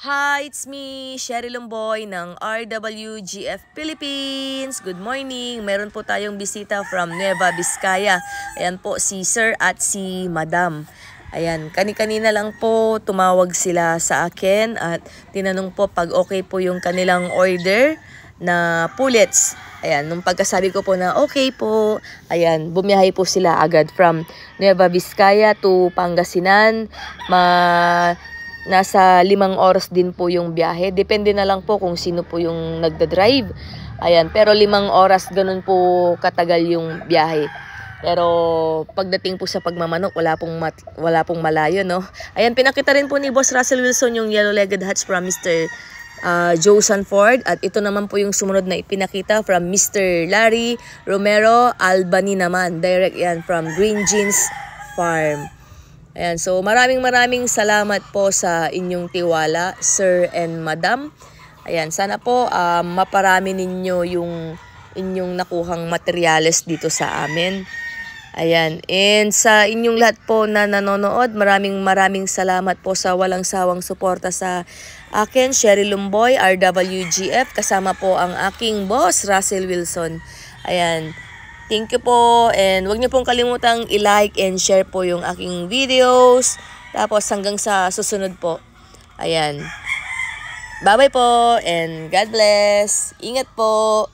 Hi, it's me, Sherry Lumboy ng RWGF Philippines. Good morning. Meron po tayong bisita from Nueva Vizcaya. Ayan po si Sir at si Madam. Ayan, kani-kanina lang po tumawag sila sa akin at tinanong po pag okay po yung kanilang order na pullets. Ayan, nung pagkasabi ko po na okay po, ayan, bumiyahe po sila agad from Nueva Vizcaya to Pangasinan. Nasa 5 oras din po yung biyahe. Depende na lang po kung sino po yung nagda-drive. Ayan, pero 5 oras ganun po katagal yung biyahe. Pero pagdating po sa pagmamanok, wala pong malayo, no? Ayan, pinakita rin po ni Boss Russell Wilson yung yellow-legged hatch from Mr. Joe Sanford. At ito naman po yung sumunod na ipinakita from Mr. Larry Romero Albany naman. Direct yan from Green Jeans Farm. Ayan, so maraming salamat po sa inyong tiwala, Sir and Madam. Ayan, sana po maparami ninyo yung inyong nakuhang materyales dito sa amin. Ayan, and sa inyong lahat po na nanonood, maraming salamat po sa walang sawang suporta sa akin, Sherry Lumboy, RWGF, kasama po ang aking boss, Russell Wilson. Ayan. Thank you po, and huwag niyo pong kalimutang i-like and share po yung aking videos. Tapos hanggang sa susunod po. Ayan. Bye-bye po and God bless. Ingat po.